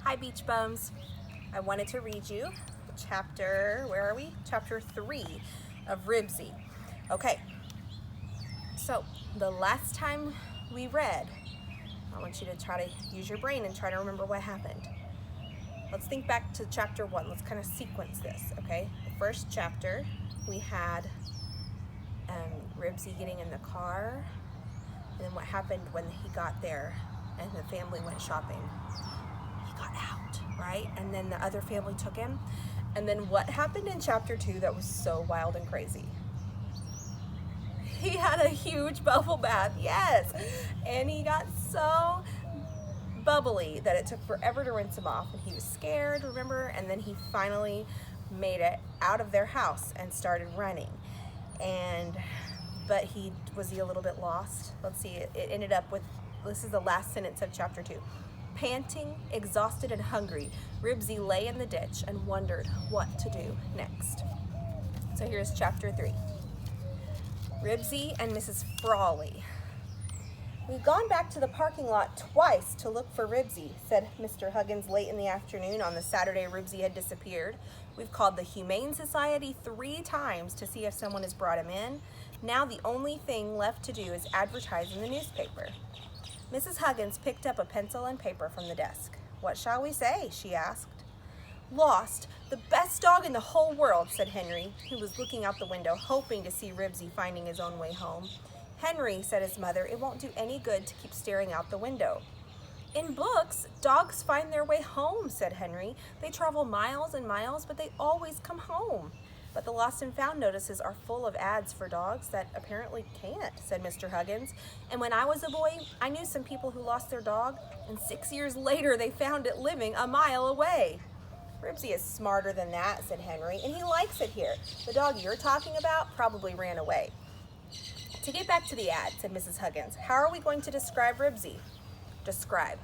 Hi Beach Bums. I wanted to read you chapter, where are we? Chapter 3 of Ribsy. Okay, so the last time we read, I want you to try to use your brain and try to remember what happened. Let's think back to chapter 1. Let's kind of sequence this, okay? The first chapter, we had Ribsy getting in the car, and then what happened when he got there and the family went shopping. He got out, right? And then the other family took him. And then what happened in chapter 2 that was so wild and crazy? He had a huge bubble bath, yes! And he got so bubbly that it took forever to rinse him off, and he was scared, remember? And then he finally made it out of their house and started running. But was he a little bit lost? Let's see, it ended up with, this is the last sentence of chapter 2. Panting, exhausted, and hungry, Ribsy lay in the ditch and wondered what to do next. So here's chapter 3. Ribsy and Mrs. Frawley. We've gone back to the parking lot twice to look for Ribsy, said Mr. Huggins late in the afternoon on the Saturday Ribsy had disappeared. We've called the Humane Society 3 times to see if someone has brought him in. Now the only thing left to do is advertise in the newspaper. Mrs. Huggins picked up a pencil and paper from the desk. What shall we say? She asked. Lost, the best dog in the whole world, said Henry, who was looking out the window, hoping to see Ribsy finding his own way home. Henry, said his mother, it won't do any good to keep staring out the window. In books, dogs find their way home, said Henry. They travel miles and miles, but they always come home. But the lost and found notices are full of ads for dogs that apparently can't, said Mr. Huggins. And when I was a boy, I knew some people who lost their dog, and 6 years later they found it living a mile away. Ribsy is smarter than that, said Henry, and he likes it here. The dog you're talking about probably ran away. To get back to the ad, said Mrs. Huggins, how are we going to describe Ribsy? Describe.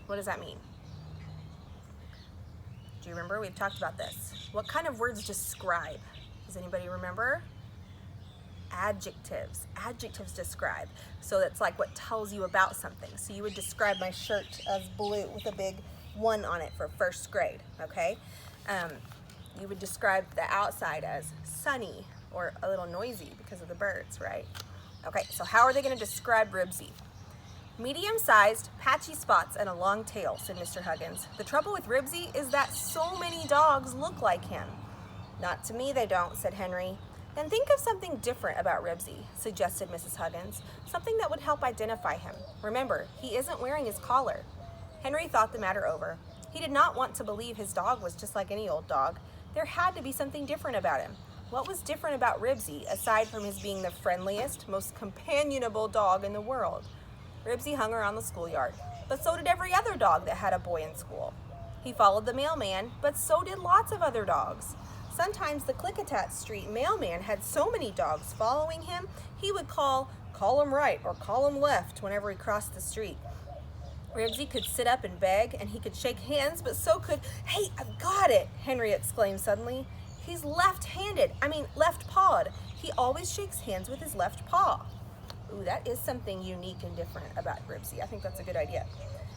What does that mean? Do you remember? We've talked about this. What kind of words describe? Does anybody remember? Adjectives. Adjectives describe. So that's like what tells you about something. So you would describe my shirt as blue with a big 1 on it for first grade, okay? You would describe the outside as sunny or a little noisy because of the birds, right? Okay, so how are they going to describe Ribsy? Medium-sized, patchy spots, and a long tail, said Mr. Huggins. The trouble with Ribsy is that so many dogs look like him. Not to me they don't, said Henry. Then think of something different about Ribsy, suggested Mrs. Huggins. Something that would help identify him. Remember, he isn't wearing his collar. Henry thought the matter over. He did not want to believe his dog was just like any old dog. There had to be something different about him. What was different about Ribsy, aside from his being the friendliest, most companionable dog in the world? Ribsy hung around the schoolyard, but so did every other dog that had a boy in school. He followed the mailman, but so did lots of other dogs. Sometimes the Klickitat Street mailman had so many dogs following him, he would call him right or call him left whenever he crossed the street. Ribsy could sit up and beg, and he could shake hands, but so could, hey, I've got it, Henry exclaimed suddenly. He's left-pawed. He always shakes hands with his left paw. Ooh, that is something unique and different about Ribsy. I think that's a good idea.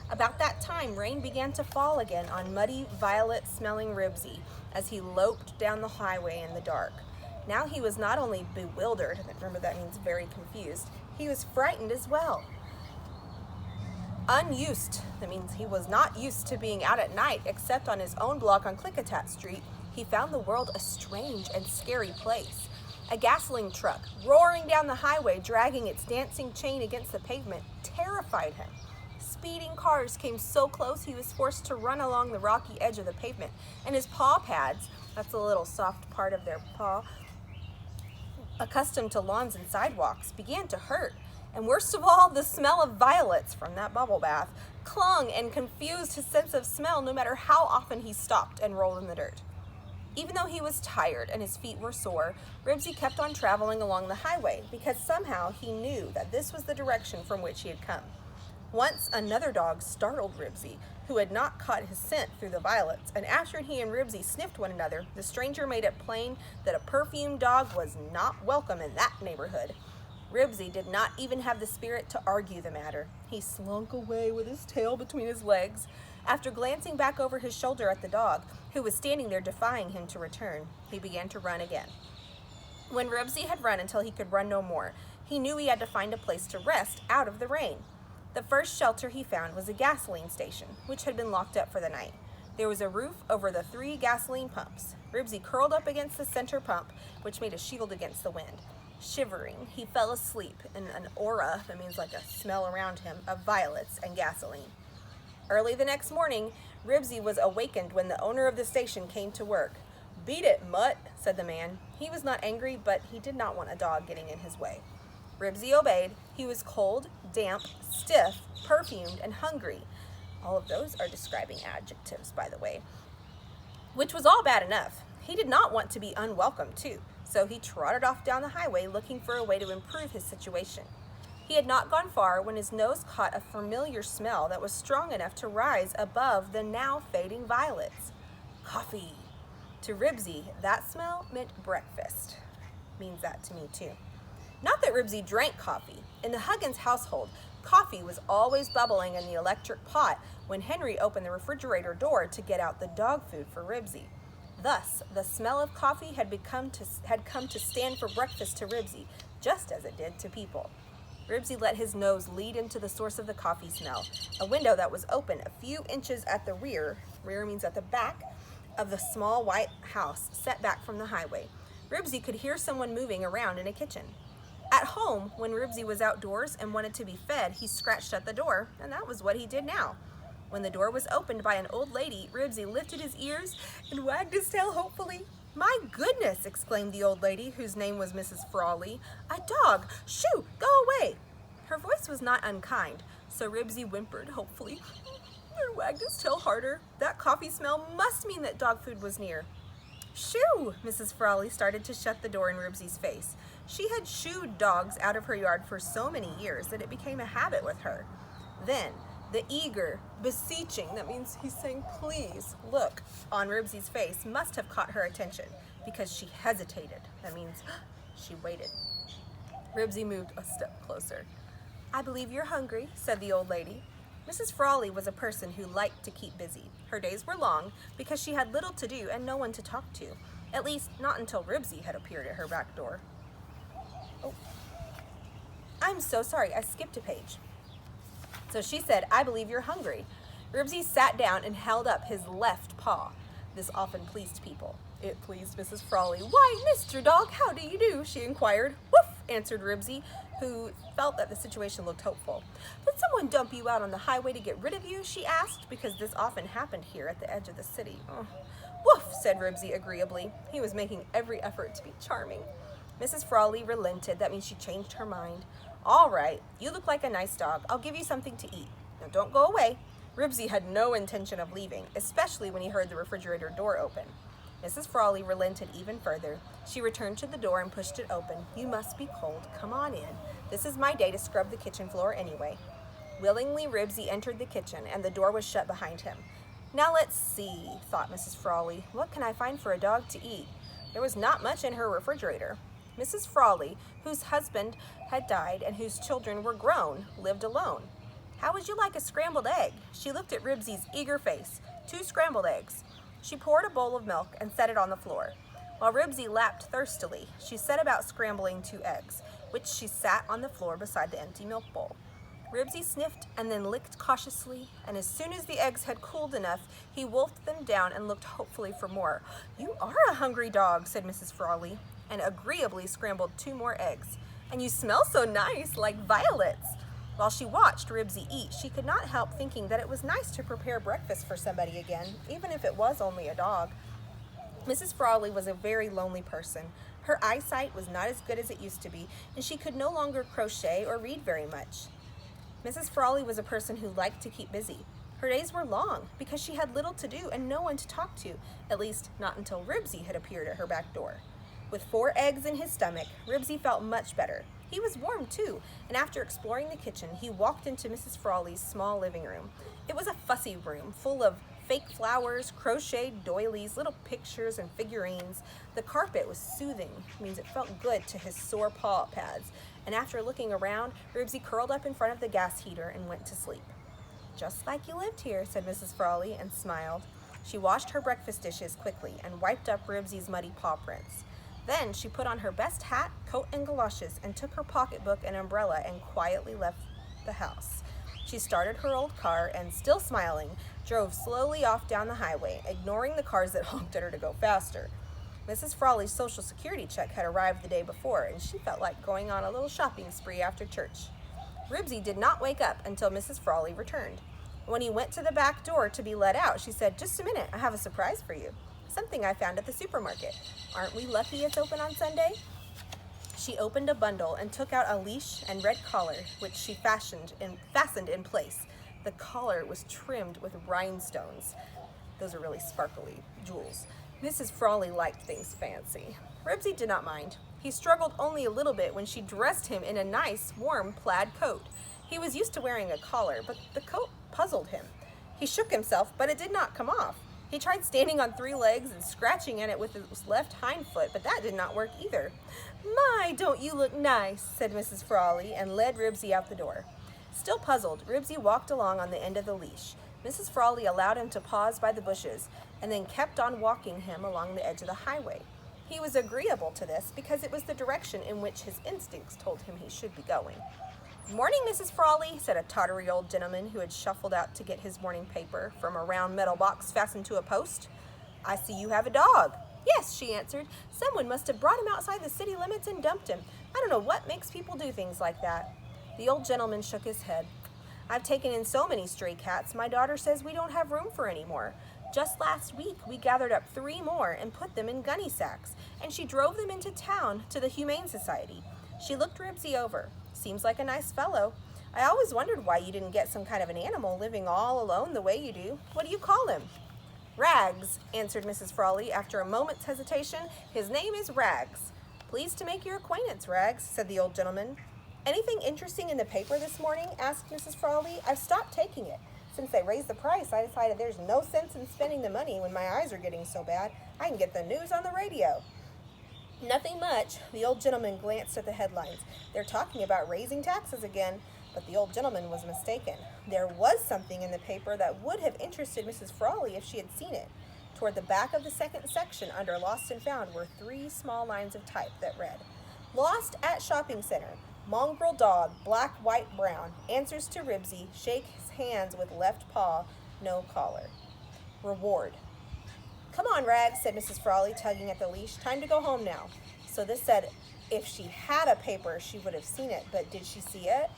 About that time, rain began to fall again on muddy, violet-smelling Ribsy as he loped down the highway in the dark. Now he was not only bewildered, remember that means very confused, he was frightened as well. Unused, that means he was not used to being out at night except on his own block on Klickitat Street. He found the world a strange and scary place. A gasoline truck, roaring down the highway, dragging its dancing chain against the pavement, terrified him. Speeding cars came so close he was forced to run along the rocky edge of the pavement, and his paw pads, that's the little soft part of their paw, accustomed to lawns and sidewalks, began to hurt. And worst of all, the smell of violets from that bubble bath clung and confused his sense of smell no matter how often he stopped and rolled in the dirt. Even though he was tired and his feet were sore, Ribsy kept on traveling along the highway because somehow he knew that this was the direction from which he had come. Once another dog startled Ribsy, who had not caught his scent through the violets, and after he and Ribsy sniffed one another, the stranger made it plain that a perfumed dog was not welcome in that neighborhood. Ribsy did not even have the spirit to argue the matter. He slunk away with his tail between his legs. After glancing back over his shoulder at the dog, who was standing there defying him to return, he began to run again. When Ribsy had run until he could run no more, he knew he had to find a place to rest out of the rain. The first shelter he found was a gasoline station, which had been locked up for the night. There was a roof over the 3 gasoline pumps. Ribsy curled up against the center pump, which made a shield against the wind. Shivering, he fell asleep in an aura, that means like a smell around him, of violets and gasoline. Early the next morning, Ribsy was awakened when the owner of the station came to work. "Beat it, mutt," said the man. He was not angry, but he did not want a dog getting in his way. Ribsy obeyed. He was cold, damp, stiff, perfumed, and hungry. All of those are describing adjectives, by the way, which was all bad enough. He did not want to be unwelcome, too, so he trotted off down the highway looking for a way to improve his situation. He had not gone far when his nose caught a familiar smell that was strong enough to rise above the now fading violets. Coffee. To Ribsy, that smell meant breakfast. Means that to me, too. Not that Ribsy drank coffee. In the Huggins household, coffee was always bubbling in the electric pot when Henry opened the refrigerator door to get out the dog food for Ribsy. Thus, the smell of coffee had come to stand for breakfast to Ribsy, just as it did to people. Ribsy let his nose lead into the source of the coffee smell, a window that was open a few inches at the rear means at the back, of the small white house set back from the highway. Ribsy could hear someone moving around in a kitchen. At home, when Ribsy was outdoors and wanted to be fed, he scratched at the door, and that was what he did now. When the door was opened by an old lady, Ribsy lifted his ears and wagged his tail hopefully. "My goodness!" exclaimed the old lady, whose name was Mrs. Frawley. "A dog! Shoo! Go away!" Her voice was not unkind, so Ribsy whimpered hopefully and wagged his tail harder. That coffee smell must mean that dog food was near. "Shoo!" Mrs. Frawley started to shut the door in Ribsy's face. She had shooed dogs out of her yard for so many years that it became a habit with her. Then, the eager, beseeching, that means he's saying please, look on Ribsy's face must have caught her attention because she hesitated. That means she waited. Ribsy moved a step closer. "I believe you're hungry," said the old lady. Mrs. Frawley was a person who liked to keep busy. Her days were long because she had little to do and no one to talk to, at least not until Ribsy had appeared at her back door. Oh, I'm so sorry, I skipped a page. So she said, "I believe you're hungry." Ribsy sat down and held up his left paw. This often pleased people. It pleased Mrs. Frawley. "Why, Mr. Dog, how do you do?" she inquired. "Woof," answered Ribsy, who felt that the situation looked hopeful. "Did someone dump you out on the highway to get rid of you?" she asked, because this often happened here at the edge of the city. "Oh. Woof," said Ribsy agreeably. He was making every effort to be charming. Mrs. Frawley relented. That means she changed her mind. "All right, you look like a nice dog. I'll give you something to eat. Now don't go away." Ribsy had no intention of leaving, especially when he heard the refrigerator door open. Mrs. Frawley relented even further. She returned to the door and pushed it open. "You must be cold. Come on in. This is my day to scrub the kitchen floor anyway." Willingly, Ribsy entered the kitchen, and the door was shut behind him. "Now let's see," thought Mrs. Frawley. "What can I find for a dog to eat?" There was not much in her refrigerator. Mrs. Frawley, whose husband had died and whose children were grown, lived alone. "How would you like a scrambled egg?" She looked at Ribsy's eager face. 2 scrambled eggs. She poured a bowl of milk and set it on the floor. While Ribsy lapped thirstily, she set about scrambling 2 eggs, which she sat on the floor beside the empty milk bowl. Ribsy sniffed and then licked cautiously, and as soon as the eggs had cooled enough, he wolfed them down and looked hopefully for more. "You are a hungry dog," said Mrs. Frawley, and agreeably scrambled 2 more eggs. "And you smell so nice, like violets." While she watched Ribsy eat, she could not help thinking that it was nice to prepare breakfast for somebody again, even if it was only a dog. Mrs. Frawley was a very lonely person. Her eyesight was not as good as it used to be, and she could no longer crochet or read very much. Mrs. Frawley was a person who liked to keep busy. Her days were long because she had little to do and no one to talk to, at least not until Ribsy had appeared at her back door. With 4 eggs in his stomach, Ribsy felt much better. He was warm too, and after exploring the kitchen, he walked into Mrs. Frawley's small living room. It was a fussy room full of fake flowers, crocheted doilies, little pictures and figurines. The carpet was soothing, means it felt good to his sore paw pads, and after looking around, Ribsy curled up in front of the gas heater and went to sleep. "Just like you lived here," said Mrs. Frawley, and smiled. She washed her breakfast dishes quickly and wiped up Ribsy's muddy paw prints. Then she put on her best hat, coat, and galoshes and took her pocketbook and umbrella and quietly left the house. She started her old car and, still smiling, drove slowly off down the highway, ignoring the cars that honked at her to go faster. Mrs. Frawley's Social Security check had arrived the day before, and she felt like going on a little shopping spree after church. Ribsy did not wake up until Mrs. Frawley returned. When he went to the back door to be let out, she said, "Just a minute, I have a surprise for you. Something I found at the supermarket. Aren't we lucky it's open on Sunday?" She opened a bundle and took out a leash and red collar, which she fastened in place. The collar was trimmed with rhinestones. Those are really sparkly jewels. Mrs. Frawley liked things fancy. Ribsy did not mind. He struggled only a little bit when she dressed him in a nice, warm plaid coat. He was used to wearing a collar, but the coat puzzled him. He shook himself, but it did not come off. He tried standing on 3 legs and scratching at it with his left hind foot, but that did not work either. "My, don't you look nice," said Mrs. Frawley, and led Ribsy out the door. Still puzzled, Ribsy walked along on the end of the leash. Mrs. Frawley allowed him to pause by the bushes and then kept on walking him along the edge of the highway. He was agreeable to this because it was the direction in which his instincts told him he should be going. "Morning, Mrs. Frawley," said a tottery old gentleman who had shuffled out to get his morning paper from a round metal box fastened to a post. "I see you have a dog." "Yes," she answered. "Someone must have brought him outside the city limits and dumped him. I don't know what makes people do things like that." The old gentleman shook his head. "I've taken in so many stray cats, my daughter says we don't have room for any more. Just last week, we gathered up 3 more and put them in gunny sacks, and she drove them into town to the Humane Society." She looked Ribsy over. "Seems like a nice fellow. I always wondered why you didn't get some kind of an animal living all alone the way you do. What do you call him?" "Rags," answered Mrs. Frawley after a moment's hesitation. "His name is Rags." "Pleased to make your acquaintance, Rags," said the old gentleman. "Anything interesting in the paper this morning?" asked Mrs. Frawley. "I've stopped taking it. Since they raised the price, I decided there's no sense in spending the money when my eyes are getting so bad. I can get the news on the radio." "Nothing much." The old gentleman glanced at the headlines. "They're talking about raising taxes again." But the old gentleman was mistaken. There was something in the paper that would have interested Mrs. Frawley if she had seen it. Toward the back of the second section under Lost and Found were 3 small lines of type that read, "Lost at shopping center. Mongrel dog, black, white, brown. Answers to Ribsy. Shakes hands with left paw. No collar. Reward." "Come on, Rags," said Mrs. Frawley, tugging at the leash. "Time to go home now." So this said, if she had a paper, she would have seen it, but did she see it?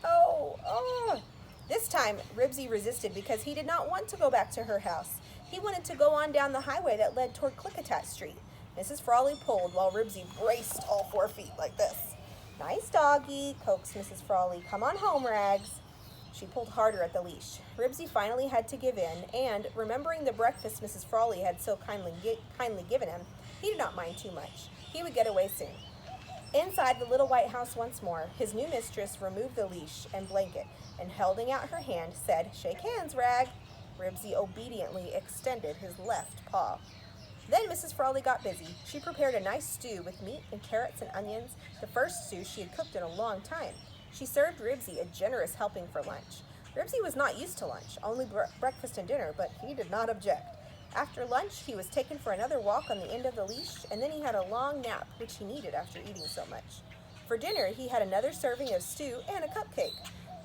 Oh. This time, Ribsy resisted because he did not want to go back to her house. He wanted to go on down the highway that led toward Klickitat Street. Mrs. Frawley pulled while Ribsy braced all 4 feet like this. "Nice doggy," coaxed Mrs. Frawley. "Come on home, Rags." She pulled harder at the leash. Ribsy finally had to give in, and, remembering the breakfast Mrs. Frawley had so kindly given him, he did not mind too much. He would get away soon. Inside the little white house once more, his new mistress removed the leash and blanket, and holding out her hand, said, "Shake hands, Rag." Ribsy obediently extended his left paw. Then Mrs. Frawley got busy. She prepared a nice stew with meat and carrots and onions, the first stew she had cooked in a long time. She served Ribsy a generous helping for lunch. Ribsy was not used to lunch, only breakfast and dinner, but he did not object. After lunch, he was taken for another walk on the end of the leash, and then he had a long nap, which he needed after eating so much. For dinner, he had another serving of stew and a cupcake.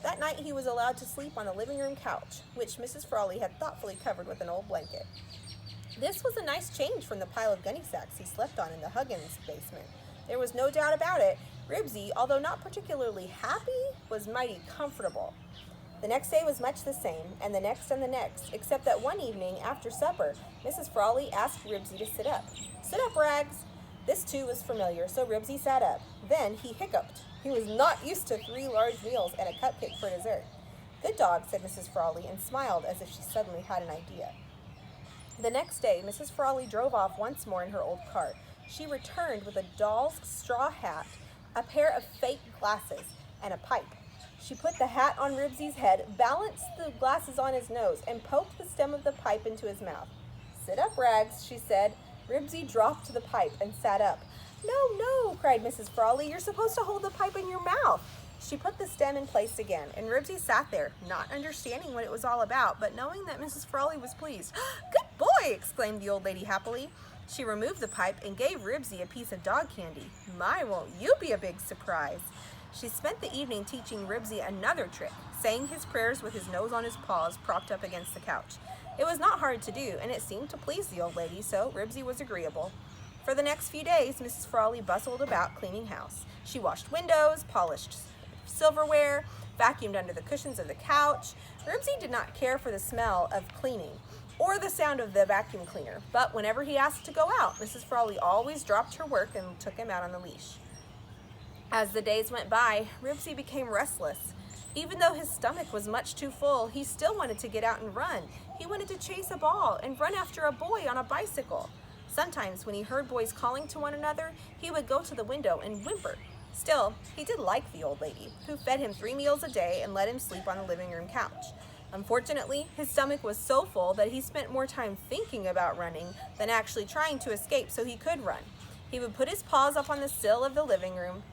That night, he was allowed to sleep on the living room couch, which Mrs. Frawley had thoughtfully covered with an old blanket. This was a nice change from the pile of gunny sacks he slept on in the Huggins basement. There was no doubt about it. Ribsy, although not particularly happy, was mighty comfortable. The next day was much the same, and the next, except that one evening, after supper, Mrs. Frawley asked Ribsy to sit up. "Sit up, Rags." This, too, was familiar, so Ribsy sat up. Then he hiccuped. He was not used to 3 large meals and a cupcake for dessert. "Good dog," said Mrs. Frawley, and smiled as if she suddenly had an idea. The next day, Mrs. Frawley drove off once more in her old cart. She returned with a doll's straw hat, a pair of fake glasses, and a pipe. She put the hat on Ribsy's head, balanced the glasses on his nose, and poked the stem of the pipe into his mouth. "Sit up, Rags," she said. Ribsy dropped the pipe and sat up. "No, no," cried Mrs. Frawley. "You're supposed to hold the pipe in your mouth." She put the stem in place again, and Ribsy sat there, not understanding what it was all about, but knowing that Mrs. Frawley was pleased. "Good boy!" exclaimed the old lady happily. She removed the pipe and gave Ribsy a piece of dog candy. "My, won't you be a big surprise?" She spent the evening teaching Ribsy another trick, saying his prayers with his nose on his paws propped up against the couch. It was not hard to do, and it seemed to please the old lady, so Ribsy was agreeable. For the next few days, Mrs. Frawley bustled about cleaning house. She washed windows, polished silverware, vacuumed under the cushions of the couch. Ribsy did not care for the smell of cleaning or the sound of the vacuum cleaner, but whenever he asked to go out, Mrs. Frawley always dropped her work and took him out on the leash. As the days went by, Ribsy became restless. Even though his stomach was much too full, he still wanted to get out and run. He wanted to chase a ball and run after a boy on a bicycle. Sometimes, when he heard boys calling to one another, he would go to the window and whimper. Still, he did like the old lady, who fed him 3 meals a day and let him sleep on the living room couch. Unfortunately, his stomach was so full that he spent more time thinking about running than actually trying to escape so he could run. He would put his paws up on the sill of the living room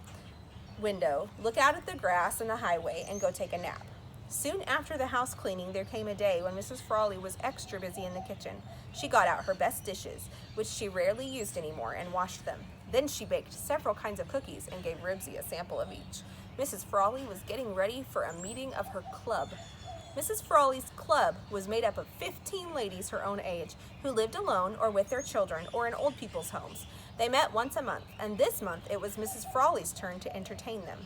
window, look out at the grass and the highway, and go take a nap. Soon after the house cleaning, there came a day when Mrs. Frawley was extra busy in the kitchen. She got out her best dishes, which she rarely used anymore, and washed them. Then she baked several kinds of cookies and gave Ribsy a sample of each. Mrs. Frawley was getting ready for a meeting of her club. Mrs. Frawley's club was made up of 15 ladies her own age who lived alone or with their children or in old people's homes. They met once a month, and this month it was Mrs. Frawley's turn to entertain them.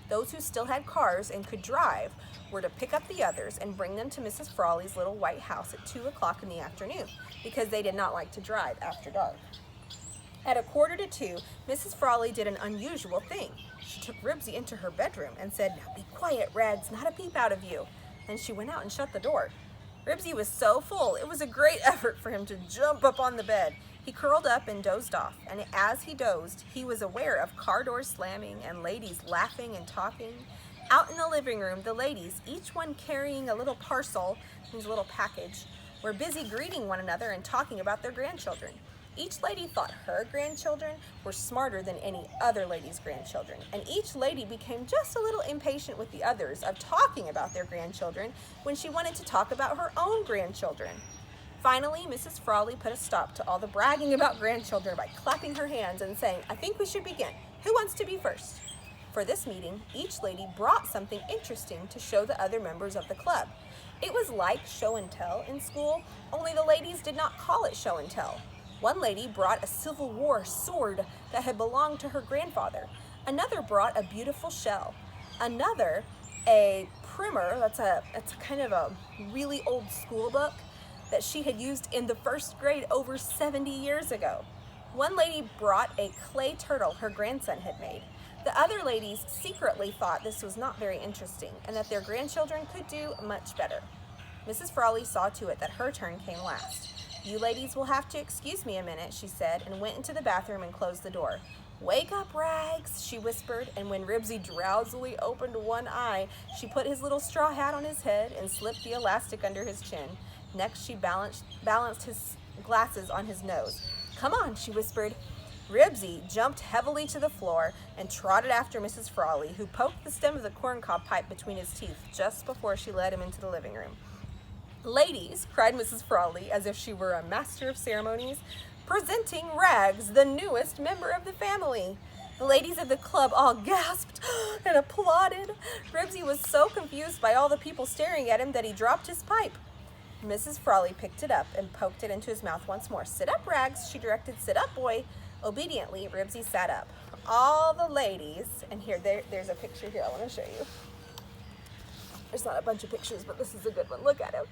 Those who still had cars and could drive were to pick up the others and bring them to Mrs. Frawley's little white house at 2 o'clock in the afternoon, because they did not like to drive after dark. At 1:45, Mrs. Frawley did an unusual thing. She took Ribsy into her bedroom and said, "Now be quiet, Rags, not a peep out of you." Then she went out and shut the door. Ribsy was so full, it was a great effort for him to jump up on the bed. He curled up and dozed off, and as he dozed, he was aware of car doors slamming and ladies laughing and talking. Out in the living room, the ladies, each one carrying a little parcel, means a little package, were busy greeting one another and talking about their grandchildren. Each lady thought her grandchildren were smarter than any other lady's grandchildren, and each lady became just a little impatient with the others of talking about their grandchildren when she wanted to talk about her own grandchildren. Finally, Mrs. Frawley put a stop to all the bragging about grandchildren by clapping her hands and saying, "I think we should begin. Who wants to be first?" For this meeting, each lady brought something interesting to show the other members of the club. It was like show and tell in school, only the ladies did not call it show and tell. One lady brought a Civil War sword that had belonged to her grandfather. Another brought a beautiful shell. Another, a primer, that's a kind of a really old school book that she had used in the 1st grade over 70 years ago. One lady brought a clay turtle her grandson had made. The other ladies secretly thought this was not very interesting and that their grandchildren could do much better. Mrs. Frawley saw to it that her turn came last. "You ladies will have to excuse me a minute," she said, and went into the bathroom and closed the door. "Wake up, Rags," she whispered, and when Ribsy drowsily opened one eye, she put his little straw hat on his head and slipped the elastic under his chin. Next, she balanced his glasses on his nose. "Come on," she whispered. Ribsy jumped heavily to the floor and trotted after Mrs. Frawley, who poked the stem of the corncob pipe between his teeth just before she led him into the living room. "Ladies," cried Mrs. Frawley, as if she were a master of ceremonies, "presenting Rags, the newest member of the family." The ladies of the club all gasped and applauded. Ribsy was so confused by all the people staring at him that he dropped his pipe. Mrs. Frawley picked it up and poked it into his mouth once more. "Sit up, Rags," she directed. "Sit up, boy." Obediently, Ribsy sat up. All the ladies, and there's a picture here I want to show you. There's not a bunch of pictures, but this is a good one. Look at him.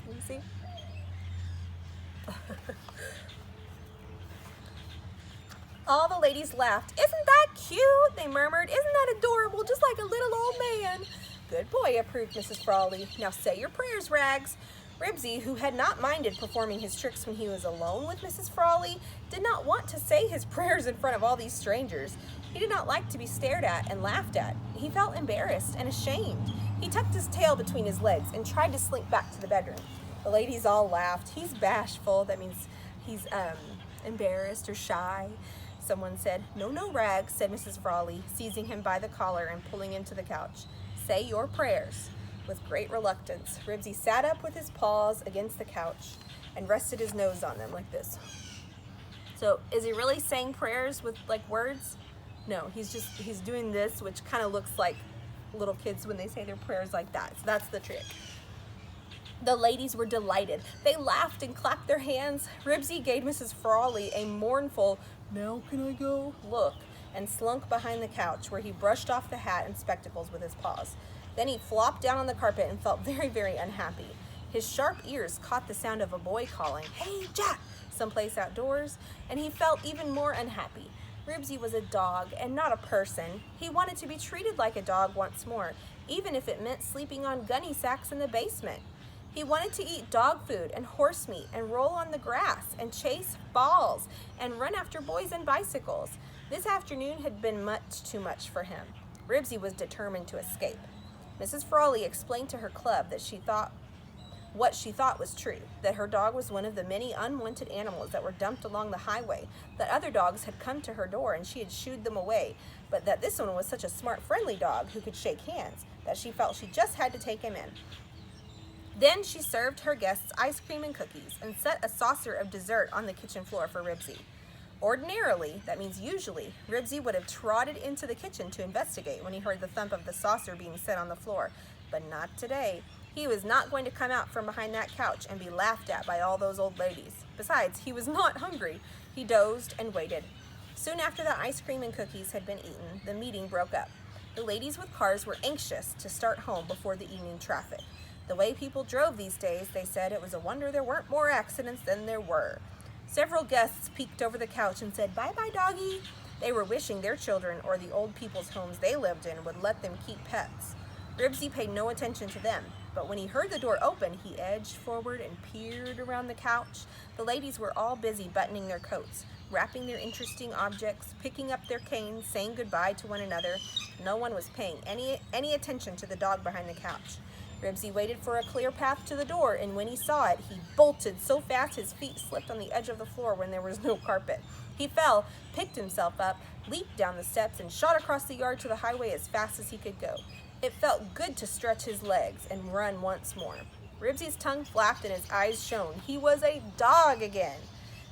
Can you see? All the ladies laughed. "Isn't that cute?" they murmured. "Isn't that adorable? Just like a little old man." "Good boy," approved Mrs. Frawley. "Now say your prayers, Rags." Ribsy, who had not minded performing his tricks when he was alone with Mrs. Frawley, did not want to say his prayers in front of all these strangers. He did not like to be stared at and laughed at. He felt embarrassed and ashamed. He tucked his tail between his legs and tried to slink back to the bedroom. The ladies all laughed. "He's bashful." That means he's embarrassed or shy. someone said. "No, no, Rags," said Mrs. Frawley, seizing him by the collar and pulling him to the couch. "Say your prayers." With great reluctance, Ribsy sat up with his paws against the couch and rested his nose on them like this. So is he really saying prayers with like words? No, he's doing this, which kind of looks like little kids when they say their prayers like that. So that's the trick. The ladies were delighted. They laughed and clapped their hands. Ribsy gave Mrs. Frawley a mournful, "Now can I go?" look, and slunk behind the couch, where he brushed off the hat and spectacles with his paws. Then he flopped down on the carpet and felt very, very unhappy. His sharp ears caught the sound of a boy calling, "Hey, Jack," someplace outdoors, and he felt even more unhappy. Ribsy was a dog and not a person. He wanted to be treated like a dog once more, even if it meant sleeping on gunny sacks in the basement. He wanted to eat dog food and horse meat and roll on the grass and chase balls and run after boys and bicycles. This afternoon had been much too much for him. Ribsy was determined to escape. Mrs. Frawley explained to her club that what she thought was true, that her dog was one of the many unwanted animals that were dumped along the highway, that other dogs had come to her door and she had shooed them away, but that this one was such a smart, friendly dog who could shake hands that she felt she just had to take him in. Then she served her guests ice cream and cookies and set a saucer of dessert on the kitchen floor for Ribsy. Ordinarily, that means usually, Ribsy would have trotted into the kitchen to investigate when he heard the thump of the saucer being set on the floor, but not today. He was not going to come out from behind that couch and be laughed at by all those old ladies. Besides, he was not hungry. He dozed and waited. Soon after the ice cream and cookies had been eaten, the meeting broke up. The ladies with cars were anxious to start home before the evening traffic. The way people drove these days, they said, it was a wonder there weren't more accidents than there were. Several guests peeked over the couch and said, "Bye-bye, doggy." They were wishing their children or the old people's homes they lived in would let them keep pets. Ribsy paid no attention to them, but when he heard the door open, he edged forward and peered around the couch. The ladies were all busy buttoning their coats, wrapping their interesting objects, picking up their canes, saying goodbye to one another. No one was paying any attention to the dog behind the couch. Ribsy waited for a clear path to the door, and when he saw it, he bolted so fast his feet slipped on the edge of the floor when there was no carpet. He fell, picked himself up, leaped down the steps, and shot across the yard to the highway as fast as he could go. It felt good to stretch his legs and run once more. Ribsy's tongue flapped and his eyes shone. He was a dog again.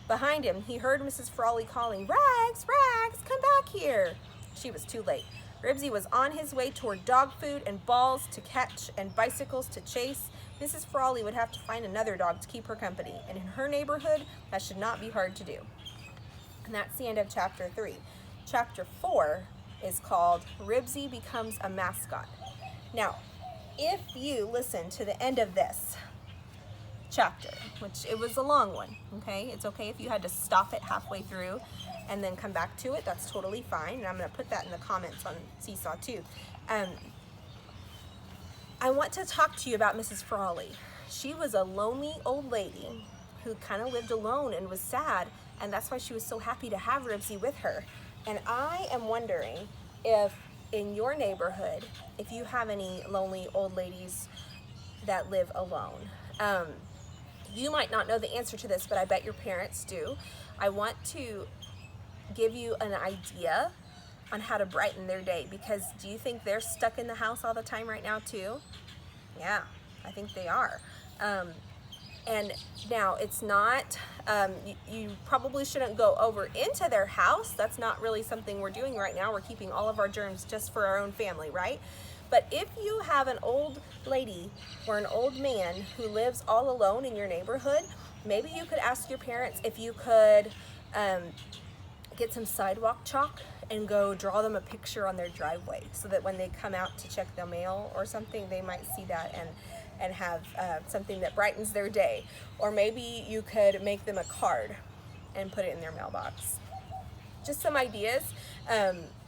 Behind him, he heard Mrs. Frawley calling, "Rags, Rags, come back here." She was too late. Ribsy was on his way toward dog food and balls to catch and bicycles to chase. Mrs. Frawley would have to find another dog to keep her company, and in her neighborhood, that should not be hard to do. And that's the end of chapter 3. Chapter 4 is called Ribsy Becomes a Mascot. Now, if you listen to the end of this chapter, which it was a long one, okay? It's okay if you had to stop it halfway through and then come back to it. That's totally fine, and I'm going to put that in the comments on Seesaw too. I want to talk to you about Mrs. Frawley. She was a lonely old lady who kind of lived alone and was sad, and that's why she was so happy to have Ribsy with her. And I am wondering if in your neighborhood, if you have any lonely old ladies that live alone. You might not know the answer to this, but I bet your parents do. I want to give you an idea on how to brighten their day, because do you think they're stuck in the house all the time right now too? Yeah, I think they are. And now it's not, you probably shouldn't go over into their house. That's not really something we're doing right now. We're keeping all of our germs just for our own family, right? But if you have an old lady or an old man who lives all alone in your neighborhood, maybe you could ask your parents if you could get some sidewalk chalk and go draw them a picture on their driveway, so that when they come out to check the mail or something, they might see that and have something that brightens their day. Or maybe you could make them a card and put it in their mailbox. Just some ideas.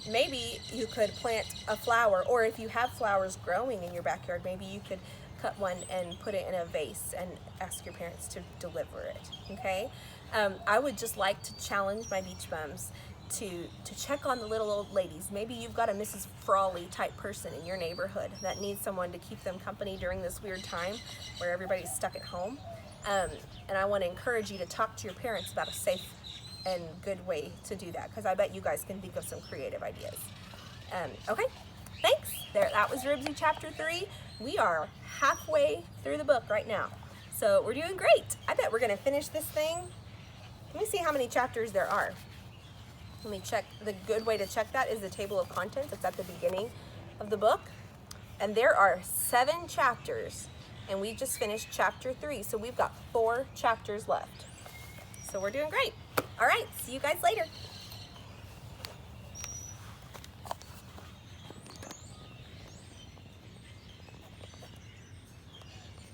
Maybe you could plant a flower, or if you have flowers growing in your backyard, maybe you could cut one and put it in a vase and ask your parents to deliver it, okay? I would just like to challenge my beach bums to check on the little old ladies. Maybe you've got a Mrs. Frawley type person in your neighborhood that needs someone to keep them company during this weird time where everybody's stuck at home. And I want to encourage you to talk to your parents about a safe and good way to do that, because I bet you guys can think of some creative ideas. Okay, thanks. That was Ribsy chapter 3. We are halfway through the book right now. So we're doing great. I bet we're gonna finish this thing. Let me see how many chapters there are. Let me check. The good way to check that is the table of contents. It's at the beginning of the book. And there are 7 chapters, and we just finished chapter 3. So we've got 4 chapters left. So we're doing great. All right, see you guys later.